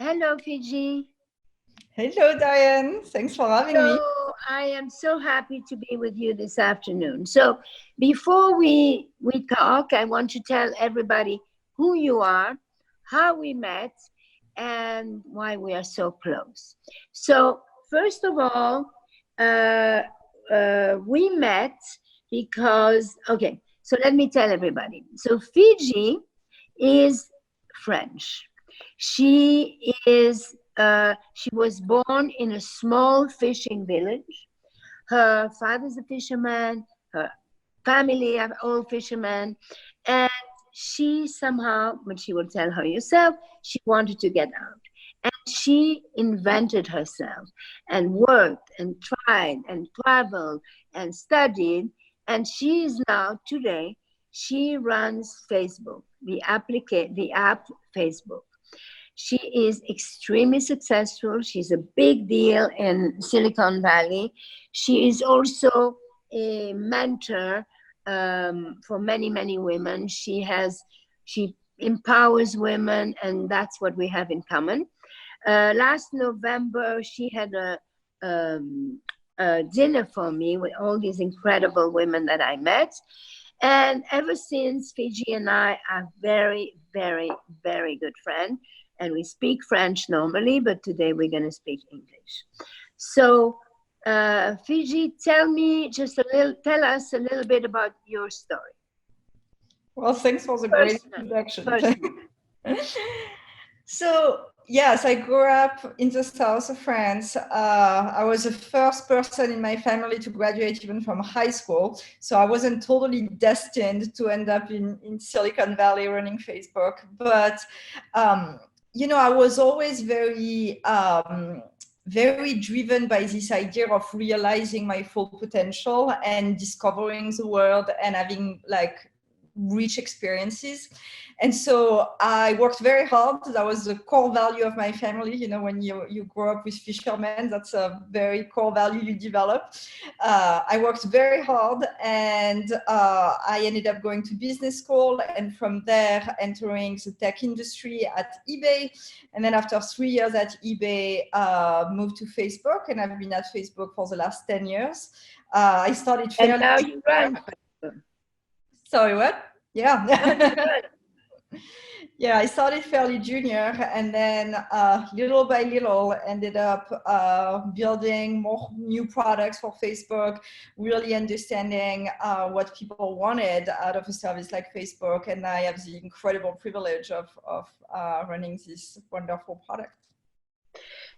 Hello, Fidji. Hello, Diane. Thanks for having me. So I am so happy to be with you this afternoon. So before we talk, I want to tell everybody who you are, how we met, and why we are so close. So first of all, uh, we met because So let me tell everybody. So Fiji is French. She was born in a small fishing village. Her father's a fisherman. Her family are all fishermen, and she somehow, but she will tell her herself, she wanted to get out. And she invented herself and worked and tried and traveled and studied. And she is now, today, she runs Facebook, the app Facebook. She is extremely successful. She's a big deal in Silicon Valley. She is also a mentor for many, many women. She empowers women, and that's what we have in common. Last November, she had a dinner for me with all these incredible women that I met. And ever since, Fiji and I are very, very, very good friends. And we speak French normally, but today we're going to speak English. So, Fiji, tell us a little bit about your story. Well, thanks for the great introduction. So, yes, I grew up in the south of France. I was the first person in my family to graduate even from high school. So I wasn't totally destined to end up in Silicon Valley running Facebook. But, I was always very driven by this idea of realizing my full potential and discovering the world and having rich experiences. And so I worked very hard. That was the core value of my family. When you grow up with fishermen, that's a very core value you develop. I worked very hard, and I ended up going to business school, and from there entering the tech industry at eBay. And then after 3 years at eBay, moved to Facebook, and I've been at Facebook for the last 10 years. I started fairly... And now you run Facebook. Sorry, what? Yeah. Yeah, I started fairly junior, and then little by little ended up building more new products for Facebook, really understanding what people wanted out of a service like Facebook. And I have the incredible privilege of running this wonderful product.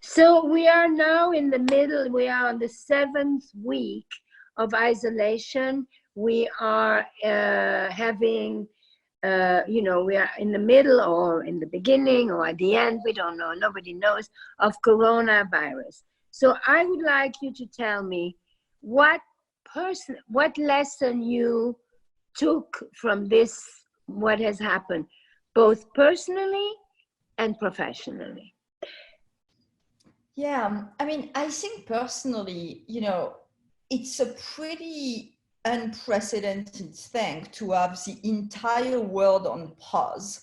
So we are now in the middle, we are on the 7th week of isolation. We are having, we are in the middle or in the beginning or at the end, we don't know, nobody knows, of coronavirus. So I would like you to tell me what lesson you took from this, what has happened, both personally and professionally. Yeah, I mean, I think personally, it's a pretty unprecedented thing to have the entire world on pause.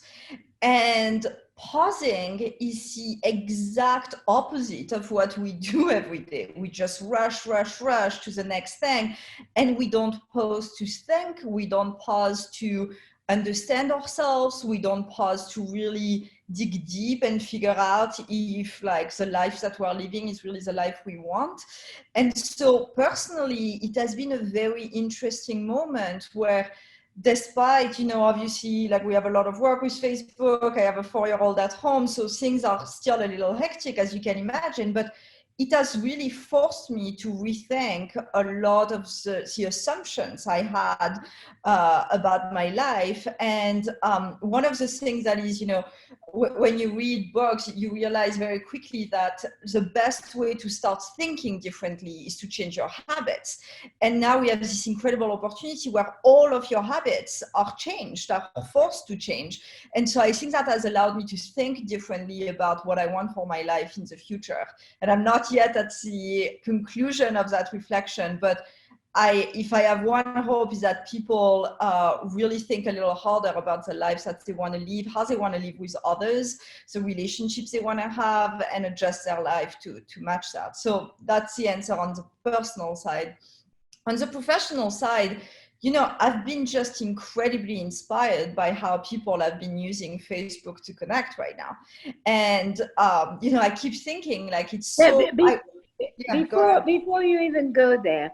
And pausing is the exact opposite of what we do every day. We just rush to the next thing. And we don't pause to think. We don't pause to understand ourselves. We don't pause to really dig deep and figure out if the life that we're living is really the life we want. And so personally, it has been a very interesting moment where, despite, obviously, we have a lot of work with Facebook, I have a 4-year-old at home, so things are still a little hectic, as you can imagine, but it has really forced me to rethink a lot of the assumptions I had about my life. And one of the things that is, when you read books, you realize very quickly that the best way to start thinking differently is to change your habits. And now we have this incredible opportunity where all of your habits are changed, are forced to change. And so I think that has allowed me to think differently about what I want for my life in the future. And I'm not yet at the conclusion of that reflection, but if I have one hope, is that people really think a little harder about the lives that they want to live, how they want to live with others, the relationships they want to have, and adjust their life to match that. So that's the answer on the personal side. On the professional side, I've been just incredibly inspired by how people have been using Facebook to connect right now. And, I keep thinking like it's so... Yeah, before you even go there,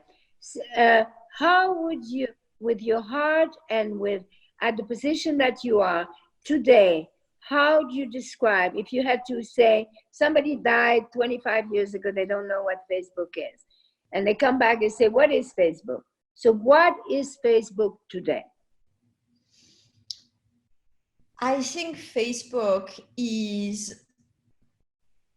how would you, with your heart and with at the position that you are today, how do you describe, if you had to say somebody died 25 years ago, they don't know what Facebook is, and they come back and say, what is Facebook? So what is Facebook today? I think Facebook is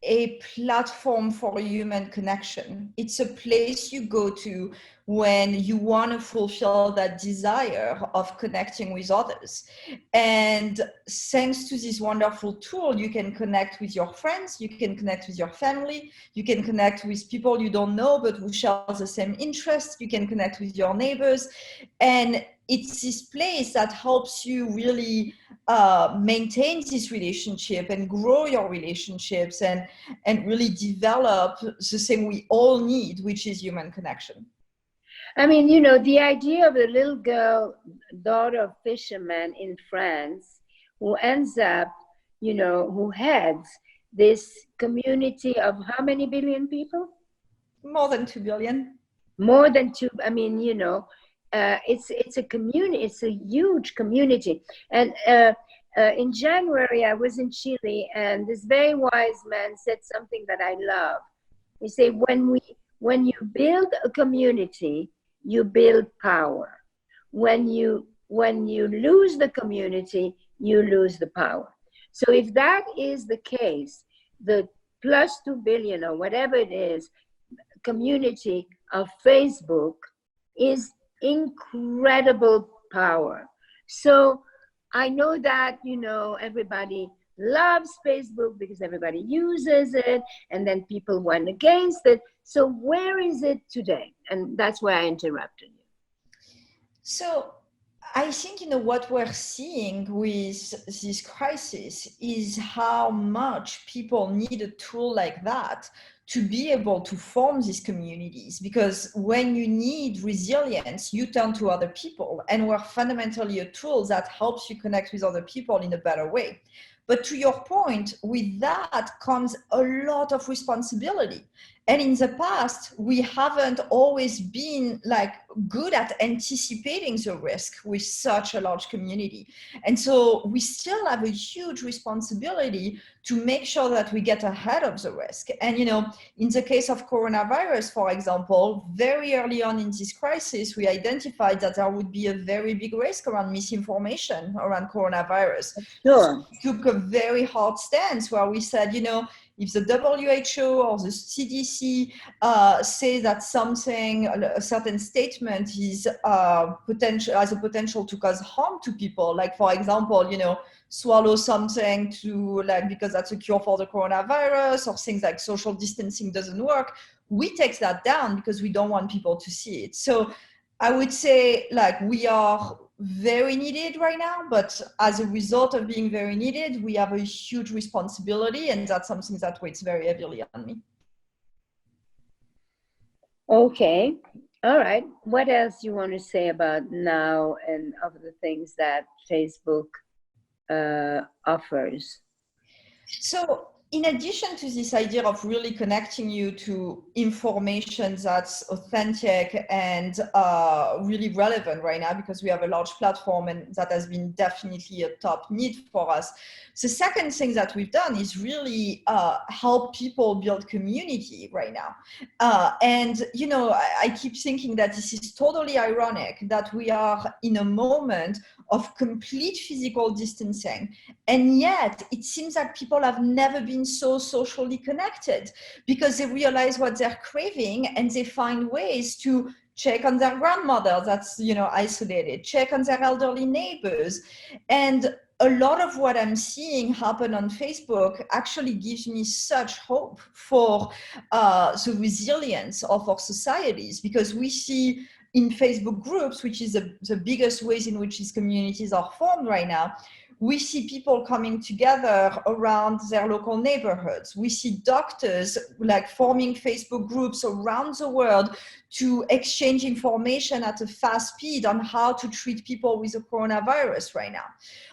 a platform for human connection. It's a place you go to when you want to fulfill that desire of connecting with others. And thanks to this wonderful tool, you can connect with your friends, you can connect with your family, you can connect with people you don't know but who share the same interests, you can connect with your neighbors. And it's this place that helps you really maintain this relationship and grow your relationships and really develop the thing we all need, which is human connection. I mean, the idea of a little girl, daughter of fisherman in France, who ends up, who heads this community of how many billion people? More than 2 billion. More than 2. I mean, it's a community. It's a huge community. And in January, I was in Chile, and this very wise man said something that I love. He said, when you build a community, you build power. When you lose the community, you lose the power. So if that is the case, the plus 2 billion or whatever it is, community of Facebook is incredible power. So I know that, everybody loves Facebook because everybody uses it, and then people went against it. So where is it today? And that's why I interrupted you. So I think, what we're seeing with this crisis is how much people need a tool like that to be able to form these communities. Because when you need resilience, you turn to other people, and we're fundamentally a tool that helps you connect with other people in a better way. But to your point, with that comes a lot of responsibility. And in the past, we haven't always been good at anticipating the risk with such a large community. And so we still have a huge responsibility to make sure that we get ahead of the risk. And, in the case of coronavirus, for example, very early on in this crisis, we identified that there would be a very big risk around misinformation around coronavirus. Sure. We took a very hard stance where we said, if the WHO or the CDC say that something, a certain statement is has a potential to cause harm to people, like for example, swallow something because that's a cure for the coronavirus, or things like social distancing doesn't work, we take that down because we don't want people to see it. So I would say we are very needed right now, but as a result of being very needed, we have a huge responsibility, and that's something that weighs very heavily on me. Okay. All right. What else do you want to say about now and of the things that Facebook offers? So in addition to this idea of really connecting you to information that's authentic and really relevant right now, because we have a large platform and that has been definitely a top need for us. The second thing that we've done is really help people build community right now. And, I keep thinking that this is totally ironic that we are in a moment of complete physical distancing. And yet it seems like people have never been so socially connected, because they realize what they're craving and they find ways to check on their grandmother that's, isolated, check on their elderly neighbors. And a lot of what I'm seeing happen on Facebook actually gives me such hope for the resilience of our societies, because we see in Facebook groups, which is the biggest ways in which these communities are formed right now, we see people coming together around their local neighborhoods. We see doctors like forming Facebook groups around the world to exchange information at a fast speed on how to treat people with the coronavirus right now.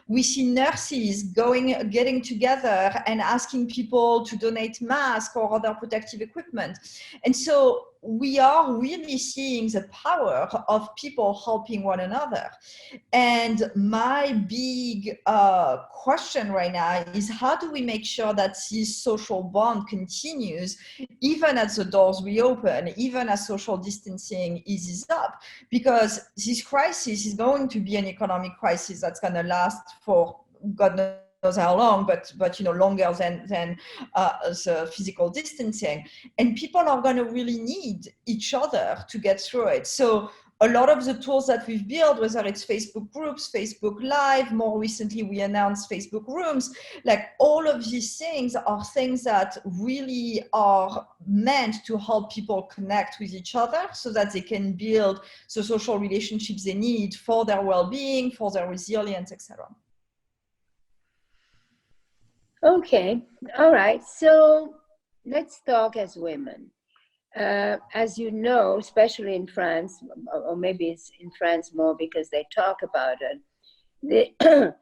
We see nurses getting together and asking people to donate masks or other protective equipment. And so we are really seeing the power of people helping one another. And my big question right now is, how do we make sure that this social bond continues even as the doors reopen, even as social distancing eases up? Because this crisis is going to be an economic crisis that's going to last for God knows how long, but longer than the physical distancing. And people are going to really need each other to get through it. So a lot of the tools that we've built, whether it's Facebook groups, Facebook Live, more recently we announced Facebook Rooms, like all of these things are things that really are meant to help people connect with each other so that they can build the social relationships they need for their well-being, for their resilience, etc. Okay, all right. So let's talk as women. As you know, especially in France, or maybe it's in France more because they talk about it,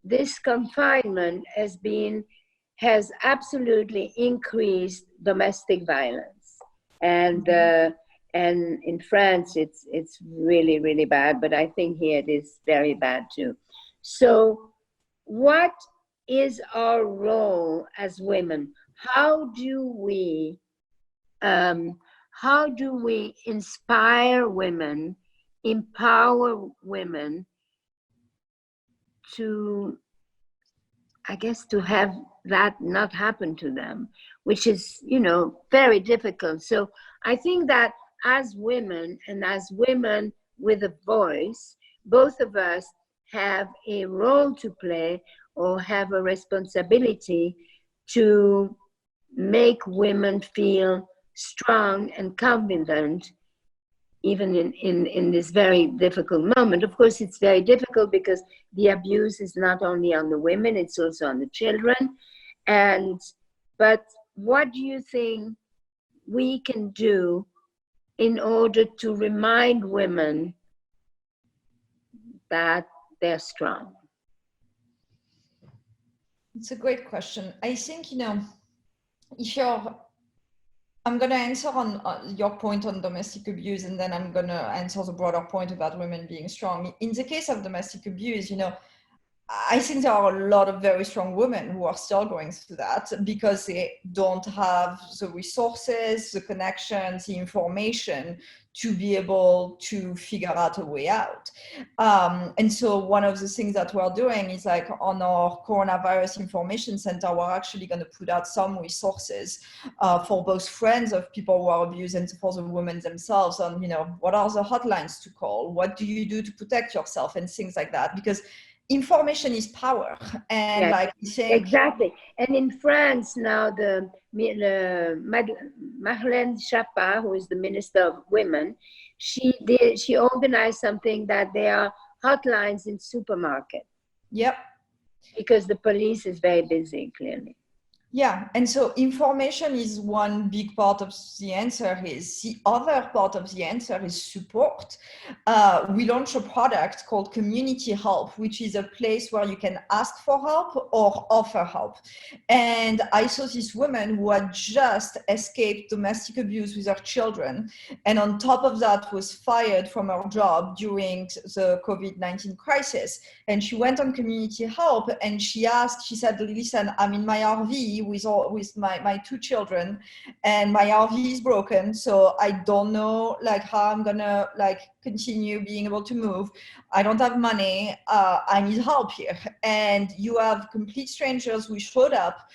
this confinement has absolutely increased domestic violence. And in France, it's really, really bad, but I think here it is very bad too. So what is our role as women? How do we inspire women, empower women to, I guess, to have that not happen to them, which is, very difficult. So I think that as women and as women with a voice, both of us have a role to play or have a responsibility to make women feel strong and confident, even in this very difficult moment. Of course, it's very difficult because the abuse is not only on the women, it's also on the children. But what do you think we can do in order to remind women that they're strong? It's a great question. I think, I'm going to answer on your point on domestic abuse, and then I'm going to answer the broader point about women being strong. In the case of domestic abuse, I think there are a lot of very strong women who are still going through that because they don't have the resources, the connections, the information to be able to figure out a way out. And so one of the things that we're doing is, like, on our coronavirus information center, we're actually going to put out some resources for both friends of people who are abused and for the women themselves on, what are the hotlines to call? What do you do to protect yourself and things like that? Because information is power. And yes, like you say, exactly. And in France now, the Marlène Schiappa, who is the Minister of Women, she organized something that there are hotlines in supermarket. Yep. Because the police is very busy, clearly. Yeah, and so information is one big part of the answer. Is the other part of the answer is support. We launched a product called Community Help, which is a place where you can ask for help or offer help. And I saw this woman who had just escaped domestic abuse with her children, and on top of that was fired from her job during the COVID-19 crisis. And she went on Community Help and she said, listen, I'm in my RV with my two children, and my RV is broken, so I don't know how I'm gonna continue being able to move. I don't have money. I need help here. And you have complete strangers who showed up,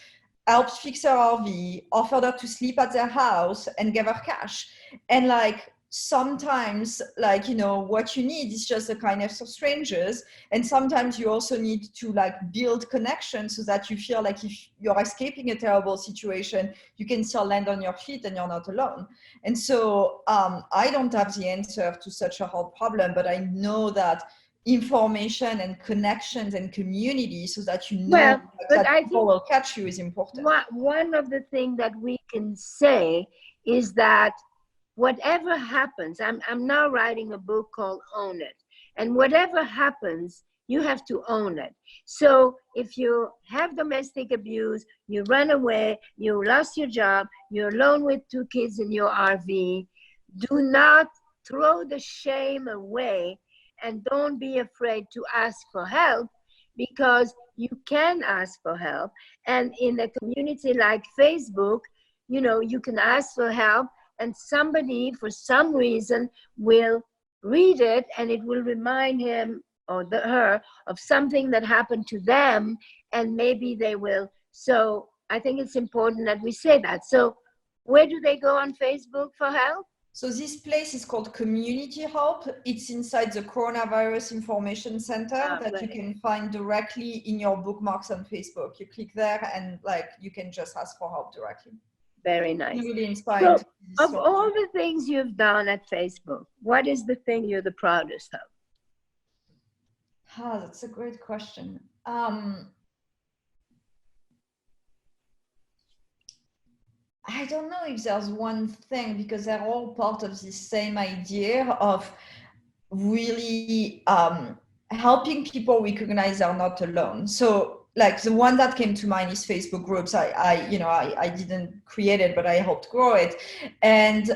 helped fix her RV, offered her to sleep at their house, and gave her cash. And sometimes, like, you know, what you need is just a kindness of strangers, and sometimes you also need to like build connections so that you feel like if you're escaping a terrible situation, you can still land on your feet and you're not alone. And so I don't have the answer to such a hard problem, but I know that information and connections and community, so that you know Well, but that I people think will catch you, is important. one of the things that we can say is that whatever happens, I'm now writing a book called Own It. And whatever happens, you have to own it. So if you have domestic abuse, you run away, you lost your job, you're alone with 2 kids in your RV, do not throw the shame away, and don't be afraid to ask for help, because you can ask for help. And in a community like Facebook, you know, you can ask for help, and somebody for some reason will read it, and it will remind him or her of something that happened to them, and maybe they will. So I think it's important that we say that. So where do they go on Facebook for help? So this place is called Community Help. It's inside the Coronavirus Information Center that you can find directly in your bookmarks on Facebook. You click there and like you can just ask for help directly. Very nice. It's really inspiring. So, of all the things you've done at Facebook, what is the thing you're the proudest of? That's a great question. I don't know if there's one thing, because they're all part of this same idea of really helping people recognize they're not alone. So like the one that came to mind is Facebook groups. I didn't create it, but I helped grow it. And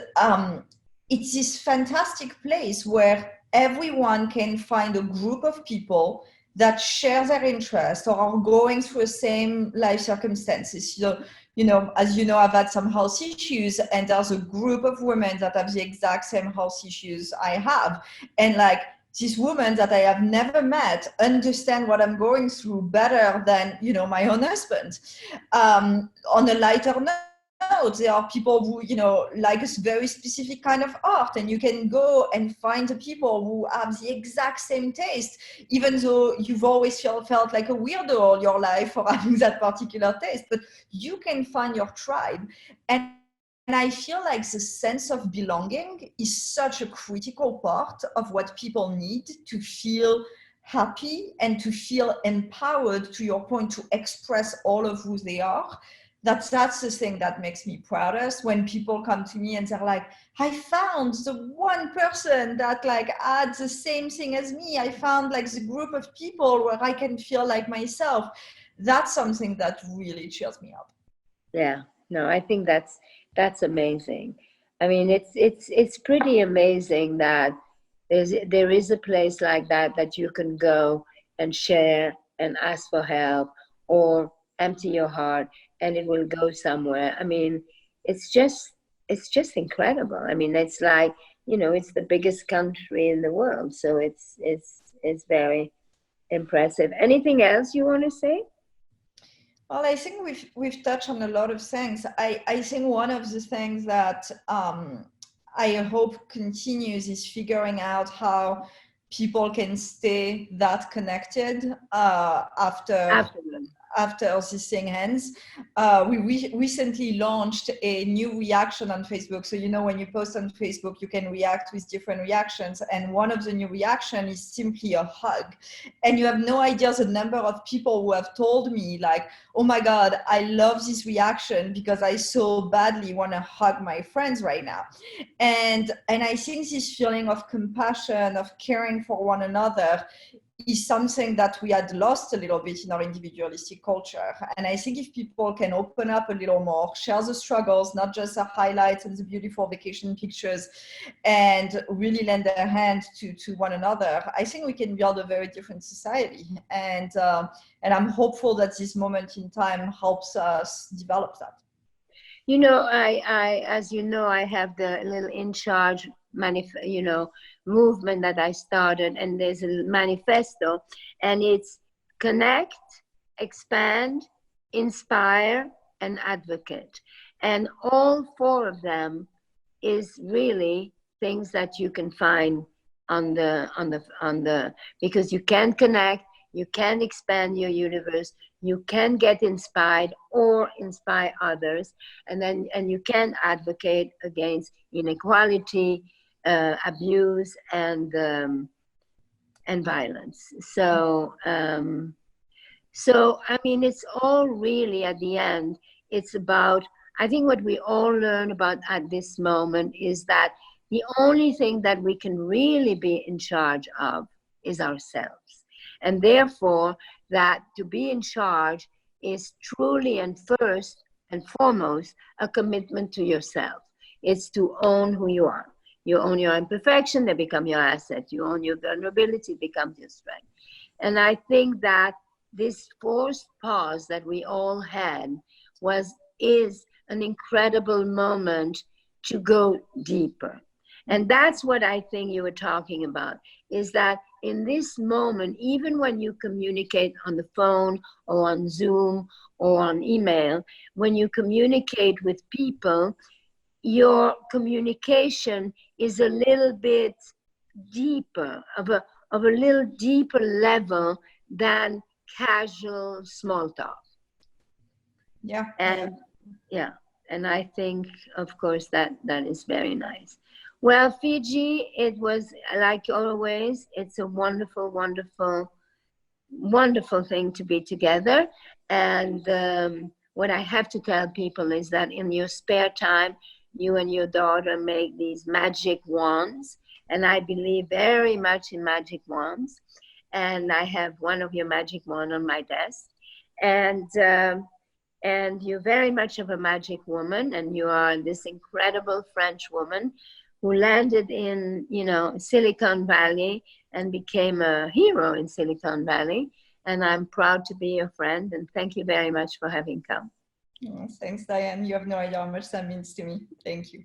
it's this fantastic place where everyone can find a group of people that share their interests or are going through the same life circumstances. So, you know, as you know, I've had some health issues, and there's a group of women that have the exact same health issues I have. And like these women that I have never met understand what I'm going through better than, you know, my own husband. On a lighter note, there are people who, you know, like a very specific kind of art, and you can go and find the people who have the exact same taste, even though you've always felt like a weirdo all your life for having that particular taste. But you can find your tribe. And I feel like the sense of belonging is such a critical part of what people need to feel happy and to feel empowered, to your point, to express all of who they are. That's the thing that makes me proudest, when people come to me and they're like, I found the one person that like had the same thing as me. I found like the group of people where I can feel like myself. That's something that really cheers me up. Yeah, no, I think that's amazing. I mean, it's pretty amazing that there is a place like that you can go and share and ask for help, or empty your heart, and it will go somewhere. I mean, it's just incredible. I mean, it's like, you know, it's the biggest country in the world, so it's very impressive. Anything else you want to say? Well, I think we've touched on a lot of things. I think one of the things that I hope continues is figuring out how people can stay that connected after this thing ends. We recently launched a new reaction on Facebook. So, you know, when you post on Facebook, you can react with different reactions. And one of the new reaction is simply a hug. And you have no idea the number of people who have told me like, oh my God, I love this reaction because I so badly want to hug my friends right now. And I think this feeling of compassion, of caring for one another, is something that we had lost a little bit in our individualistic culture. And I think if people can open up a little more, share the struggles, not just the highlights and the beautiful vacation pictures, and really lend their hand to one another, I think we can build a very different society. And I'm hopeful that this moment in time helps us develop that. You know, I as you know, I have the little in charge movement that I started, and there's a manifesto, and it's connect, expand, inspire, and advocate. And all four of them is really things that you can find on the because you can connect, you can expand your universe, you can get inspired or inspire others, and you can advocate against inequality, abuse, and violence. So I mean, it's all really at the end. It's about, I think what we all learn about at this moment is that the only thing that we can really be in charge of is ourselves. And therefore, that to be in charge is truly and first and foremost a commitment to yourself. It's to own who you are. You own your imperfection, they become your asset. You own your vulnerability, it becomes your strength. And I think that this forced pause that we all had is an incredible moment to go deeper. And that's what I think you were talking about, is that in this moment, even when you communicate on the phone or on Zoom or on email, when you communicate with people, your communication is a little bit deeper, of a little deeper level than casual small talk. Yeah. And yeah, and I think, of course, that is very nice. Well, Fidji, it was, like always, it's a wonderful, wonderful, wonderful thing to be together. And what I have to tell people is that in your spare time, you and your daughter make these magic wands. And I believe very much in magic wands. And I have one of your magic wand on my desk. And you're very much of a magic woman, and you are this incredible French woman who landed in, Silicon Valley and became a hero in Silicon Valley. And I'm proud to be your friend, and thank you very much for having come. Thanks, Diane. You have no idea how much that means to me. Thank you.